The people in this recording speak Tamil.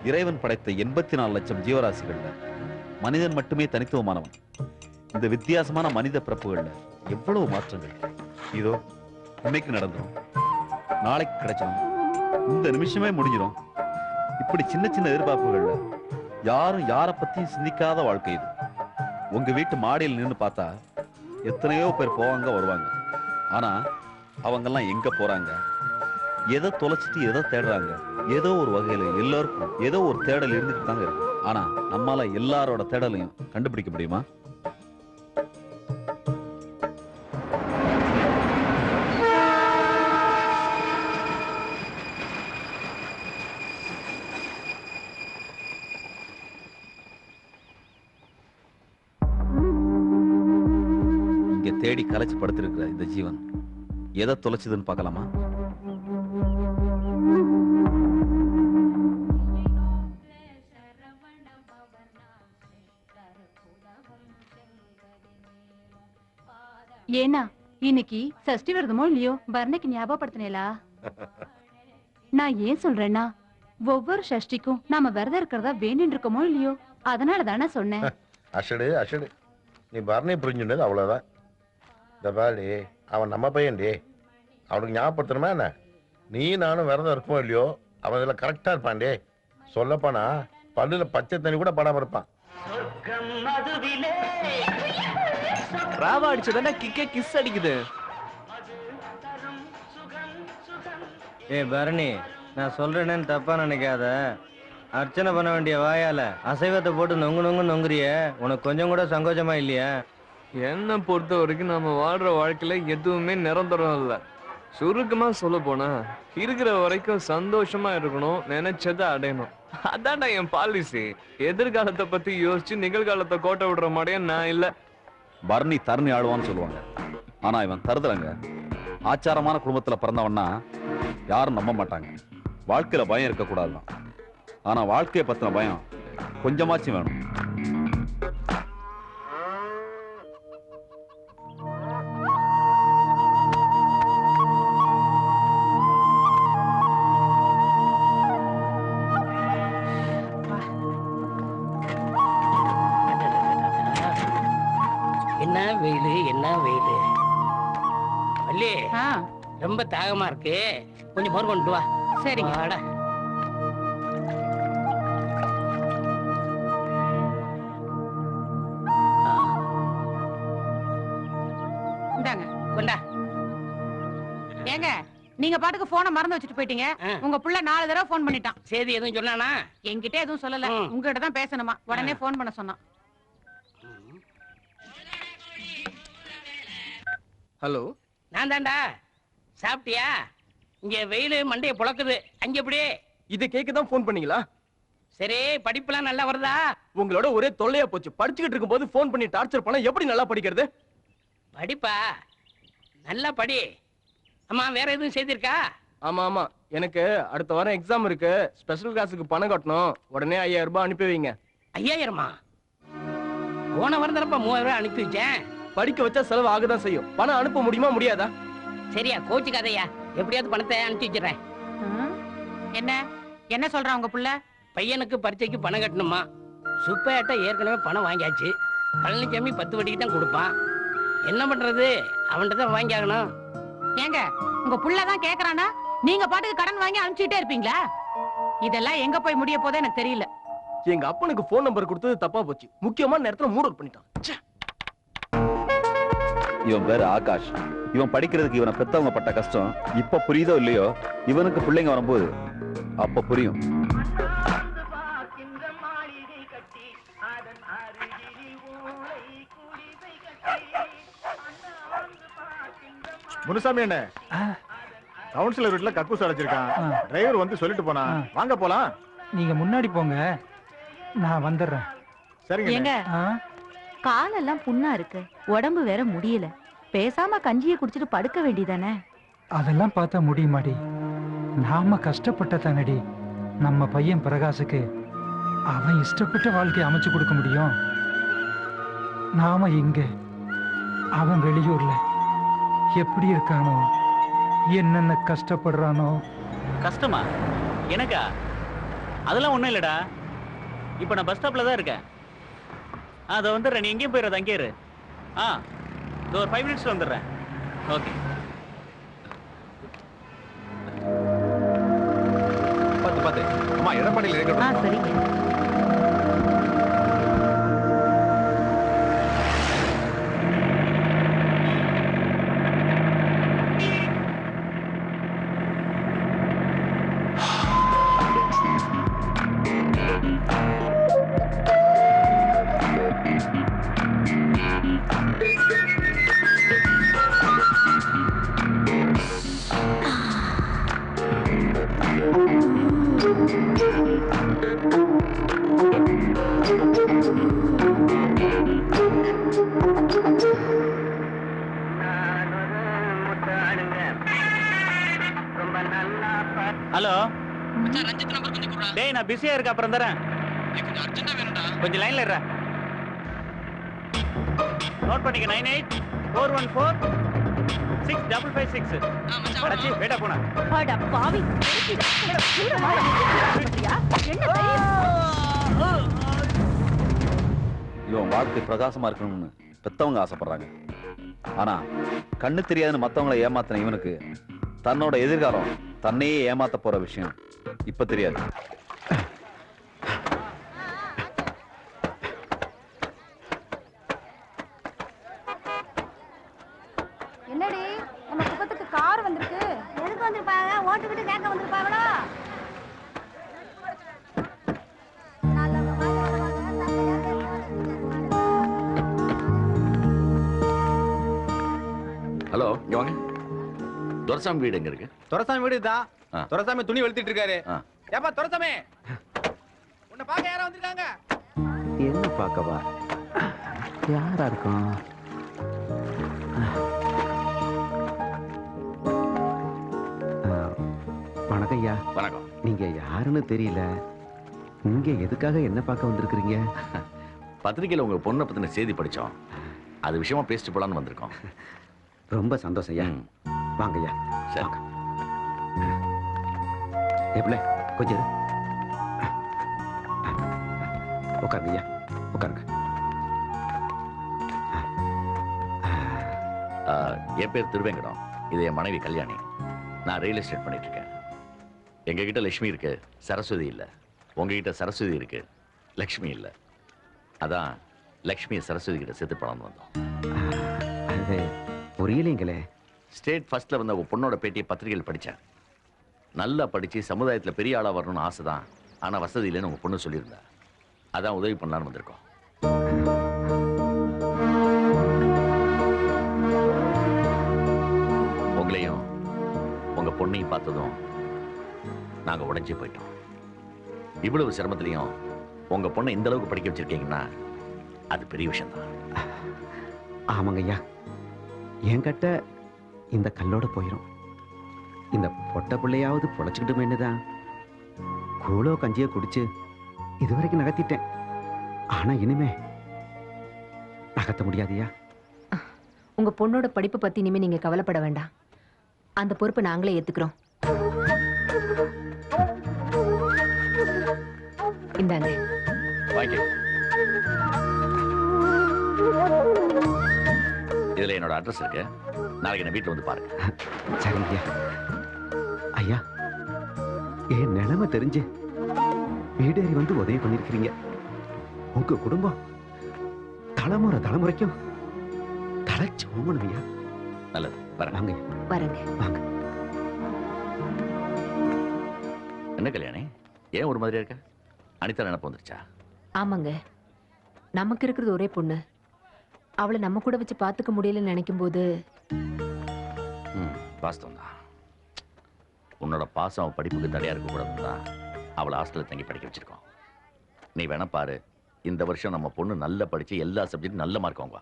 இறைவன் படைத்த 84 லட்சம் ஜீவராசிகள்ல மனிதன் மட்டுமே தனித்துவமானவன். இந்த வித்தியாசமான மனித பிறப்புகள்ல எவ்வளவு மாற்றங்கள். இதோ இன்னைக்கு நடந்துரும், நாளைக்கு கிடைச்சிடும், இந்த நிமிஷமே முடிஞ்சிடும். இப்படி சின்ன சின்ன எதிர்பார்ப்புகள்ல யாரும் யாரை பத்தியும் சிந்திக்காத வாழ்க்கை இது. உங்க வீட்டு மாடியில் நின்று பார்த்தா எத்தனையோ பேர் போவாங்க வருவாங்க. ஆனா அவங்கெல்லாம் எங்க போறாங்க, எதை தொலைச்சிட்டு எதை தேடுறாங்க? ஏதோ ஒரு வகையில எல்லாருக்கும் ஏதோ ஒரு தேடல் இருந்துட்டு தாங்க இருக்கு. ஆனா நம்மால எல்லாரோட தேடலையும் கண்டுபிடிக்க முடியுமா? இங்க தேடி கலைச்சு படுத்திருக்கிற இந்த ஜீவன் எதை தொலைச்சதுன்னு பார்க்கலாமா? ஏன்னா இன்னைக்கு சஷ்டி வருதுமோ இல்லையோ பர்னைக்கு ஞாபகப்படுத்தினேலா? நான் ஏன் சொல்றேன்னா ஒவ்வொரு சஷ்டிக்கும் நாம விரதம் இருக்கிறதா வேண்டின்னு இருக்கோமோ இல்லையோ, அதனால தானே சொன்னேன். அஷடு அஷடு, நீ பர்னை புரிஞ்சுனது அவ்வளவுதான். இந்த பாடி அவன் நம்ம பையன்டி, அவனுக்கு ஞாபகப்படுத்தணுமா என்ன? நீ நானும் விரதம் இருக்குமோ இல்லையோ அவன் இதுல கரெக்டா இருப்பான்டே. சொல்லப்போனா பல்லுல பச்சை தண்ணி கூட படாம இருப்பான். ராவா அடிச்சதானே கிக்கே கிஸ் அடிக்குது. பரணி, நான் சொல்றேன்னு தப்பா நினைக்காத. அர்ச்சனை பண்ண வேண்டிய வாயால அசைவத்தை போட்டு நொங்கு நொங்கு நொங்குறிய, உனக்கு கொஞ்சம் கூட சங்கோச்சமா இல்லையா? என்ன பொறுத்த வரைக்கும் நம்ம வாழ்ற வாழ்க்கையில எதுவுமே நிரந்தரம் இல்ல. சுருக்கமா சொல்ல போனா இருக்கிற வரைக்கும் சந்தோஷமா இருக்கணும், நினைச்சதை அடையணும். அதான்டா என் பாலிசி. எதிர்காலத்தை பத்தி யோசிச்சு நிகழ்காலத்தை கோட்டை விடுற மாதிரியே நான் இல்ல. பரணி தரணி ஆடுவான்னு சொல்லுவாங்க, ஆனா இவன் தருதலங்க. ஆச்சாரமான குடும்பத்துல பிறந்தவன்னா யாரும் நம்ப மாட்டாங்க. வாழ்க்கையில பயம் இருக்கக்கூடாதுதான், ஆனா வாழ்க்கையை பத்தின பயம் கொஞ்சமாச்சும் வேணும். என்ன வெயிலு, என்ன வெயிலு. வள்ளி, ரொம்ப தாகமா இருக்கு, கொஞ்சம் மோர் கொண்டு வா. சரிங்க. இந்தாங்க கொண்டா. ஏங்க நீங்க பாட்டுக்கு போனை மறந்து வச்சுட்டு போயிட்டீங்க. உங்க புள்ள 4 தடவை போன் பண்ணிட்டான். சேதி எதுவும் சொன்னானா? என்கிட்ட எதுவும் சொல்லல, உங்ககிட்ட தான் பேசணுமா. உடனே போன் பண்ண சொன்னான். ஹலோ, நான் தான்டா. சாப்பிட்டியா? இங்க வெயிலு மண்டைய புழக்குது, அங்க எப்படி? இதை கேட்க தான் போன் பண்ணீங்களா? சரி, படிப்புலாம் நல்லா வருதா? உங்களோட ஒரே தொல்லையா போச்சு. படிச்சுக்கிட்டு இருக்கும் போது போன் பண்ணி டார்ச்சர் பண்ண எப்படி நல்லா படிக்கிறது? படிப்பா நல்லா படி. அம்மா, வேற எதுவும் செய்திருக்கா? ஆமா ஆமா, எனக்கு அடுத்த வாரம் எக்ஸாம் இருக்கு. ஸ்பெஷல் கிளாஸுக்கு பணம் கட்டணும். உடனே 5000 ரூபாய் அனுப்பி வைங்க. 5000மா? போன வாரம் தானப்பா 3000 ரூபாய் அனுப்பி வச்சேன். படிக்க வச்சா செலவு ஆகதான் செய்யும். பணம் அனுப்ப முடியுமா முடியாதா? சரியா, கோச்சுக்காதையா. எப்படியாவது பணத்தை அனுப்பி வச்சிடறேன். என்ன என்ன சொல்றான் உங்க புள்ள? பையனுக்கு பரீட்சைக்கு பணம் கட்டணுமா? சுப்பையாட்ட ஏற்கனவே பணம் வாங்கியாச்சு. பழனிசாமி 10 வட்டிக்கு தான் கொடுப்பான். என்ன பண்றது? அவன்கிட்ட தான் வாங்கி ஆகணும். ஏங்க உங்க புள்ளதான் கேக்குறானா நீங்க பாட்டுக்கு கடன் வாங்கி அனுப்பிச்சுட்டே இருப்பீங்களா? இதெல்லாம் எங்க போய் முடிய போதே எனக்கு தெரியல. எங்க அப்பனுக்கு போன் நம்பர் கொடுத்தது தப்பா போச்சு. முக்கியமான நேரத்துல மூட் அவுட் பண்ணிட்டான். இவன் பேரு ஆகாஷ். இவன் படிக்கிறதுக்கு இவனை பெத்தவங்க பட்ட கஷ்டம் இப்ப புரியுதோ இல்லையோ, இவனுக்கு பிள்ளைங்க வரும்போது அப்ப புரியும். முனுசாமி என்ன கவுன்சிலர் வீட்டுல கக்கூஸ் அடைச்சிருக்கான். டிரைவர் வந்து சொல்லிட்டு போனா. வாங்க போலாம். நீங்க முன்னாடி போங்க, நான் வந்துடுறேன். சரிங்க. காலெல்லாம் புண்ணா இருக்கு, உடம்பு வேற முடியல. பேசாம கஞ்சியை குடிச்சிட்டு படுக்க வேண்டியதானே? அதெல்லாம் பார்த்தா முடியுமாடி? நாம கஷ்டப்பட்ட தானடி நம்ம பையன் பிரகாசுக்கு அவன் இஷ்டப்பட்ட வாழ்க்கையை அமைச்சு கொடுக்க முடியும். நாம இங்க, அவன் வெளியூர்ல எப்படி இருக்கானோ, என்னென்ன கஷ்டப்படுறானோ. கஷ்டமா? எனக்கா? அதெல்லாம் ஒண்ணும் இல்லடா. இப்போ நான் பஸ் ஸ்டாப்ல தான் இருக்கேன். அதை வந்துடுறேன், நீ எங்கேயும் போயிடாத, அங்கே இரு. இது ஒரு 5 மினிட்ஸ்ல வந்துடுறேன். ஓகே. பார்த்து அம்மா எடப்பாடியில் இருக்கட்டும். சரிங்க. ஹலோ டேய், நான் பிஸியா இருக்க, அப்புறம் தரேன். கொஞ்சம் லைன்ல இருற. நோட் பண்ணிக்க. 9841465556. அச்சி வேடா போனா. அட பாவி, இவன் வாழ்க்கை பிரகாசமா இருக்கணும்னு பெத்தவங்க ஆசைப்படுறாங்க. ஆனா கண்ணு தெரியாதுன்னு மத்தவங்களை ஏமாத்தின இவனுக்கு தன்னோட எதிர்காலம் தன்னையே ஏமாத்த போற விஷயம் இப்ப தெரியாது. என்னடி நம்ம குப்பத்துக்கு கார் வந்திருக்கு. எதுக்கு வந்திருப்பாங்க? ஓட்டு விட்டு கேட்க வந்திருப்பாங்களோ? ஹலோ, இங்க வாங்க. துரைசாமி வீடு எங்க இருக்கு? துரைசாமி வீடு தான். துரைசாமி துணி வெளுத்திட்டு இருக்காரு. ஏப்பா துரைசாமி, உன்னை பார்க்க யாரா வந்திருக்காங்க? என்ன பார்க்கவா? யாரா இருக்கும்? வணக்கம் ஐயா. வணக்கம். நீங்க யாருன்னு தெரியல. இங்க எதுக்காக என்ன பார்க்க வந்திருக்கிறீங்க? பத்திரிகையில உங்க பொண்ணை பத்தின செய்தி படிச்சோம். அது விஷயமா பேசிட்டு போலான்னு வந்திருக்கோம். ரொம்ப சந்தோஷம் ஐயா. வாங்க ஐயா. சரி. எப்படி கொஞ்சம் உட்காருங்க ஐயா, உட்காருங்க. என் பேர் திருவேங்கடம். இது என் மனைவி கல்யாணி. நான் ரியல் எஸ்டேட் பண்ணிட்டு இருக்கேன். எங்ககிட்ட லட்சுமி இருக்கு, சரஸ்வதி இல்லை. உங்ககிட்ட சரஸ்வதி இருக்கு, லக்ஷ்மி இல்லை. அதான் லக்ஷ்மியை சரஸ்வதி கிட்ட சேர்த்து பணம் வந்தோம். அது புரியலைங்களே. ஸ்டேட் ஃபர்ஸ்ட்ல வந்த உங்க பொண்ணோட பேட்டியை பத்திரிகையில் படித்தேன். நல்லா படிச்சு சமுதாயத்தில் பெரிய ஆளா வரணும்னு ஆசை தான். ஆனால் வசதி இல்லைன்னு உங்க பொண்ணு சொல்லியிருந்தா. அதான் உதவி பண்ணலான்னு வந்திருக்கோம். உங்களையும் உங்க பொண்ணையும் பார்த்ததும் நாங்க உடைஞ்சு போயிட்டோம். இவ்வளவு சிரமத்திலையும் உங்க பொண்ணை இந்த அளவுக்கு படிக்க வச்சிருக்கீங்கன்னா அது பெரிய விஷயம் தான். ஆமாங்க ஐயா, என்கிட்ட இந்த கல்லோட போயிடும். இந்த பொட்ட பிள்ளையாவது பொழைச்சுக்கிட்டுமேன்னு தான் கூழோ கஞ்சியோ குடிச்சு இதுவரைக்கும் நகர்த்திட்டேன். ஆனா இனிமே நகர்த்த முடியாதுயா. உங்க பொண்ணோட படிப்பு பத்தி இனிமே நீங்க கவலைப்பட வேண்டாம். அந்த பொறுப்பை நாங்களே ஏத்துக்கிறோம். இந்தாங்க. இதுல என்னோட அட்ரஸ் இருக்கு. நாளைக்கு என்ன வீட்டுல வந்து பாருங்க. சரிங்க ஐயா. என் நிலைமை தெரிஞ்சு வீடேறி வந்து உதவி பண்ணிருக்கிறீங்க. உங்க குடும்பம் தலைமுறைக்கும் தலைச்சு ஓமணும் ஐயா. நல்லது. வாங்க வரங்க. வாங்க. என்ன கல்யாணி, ஏன் ஒரு மாதிரியா இருக்க? அனிதா நினைப்பு வந்துருச்சா? ஆமாங்க, நமக்கு இருக்கிறது ஒரே பொண்ணு. அவளை நம்ம கூட வச்சு பாத்துக்க முடியலன்னு நினைக்கும் போது வாஸ்தவம் தான். உன்னோட பாசம் அவன் படிப்புக்கு தடையா இருக்க கூடாதுன்னு தான் அவளை ஹாஸ்டல்ல தங்கி படிக்க வச்சிருக்கோம். நீ வேணா பாரு, இந்த வருஷம் நம்ம பொண்ணு நல்லா படிச்சு எல்லா சப்ஜெக்டும் நல்ல மார்க் வாங்குவா.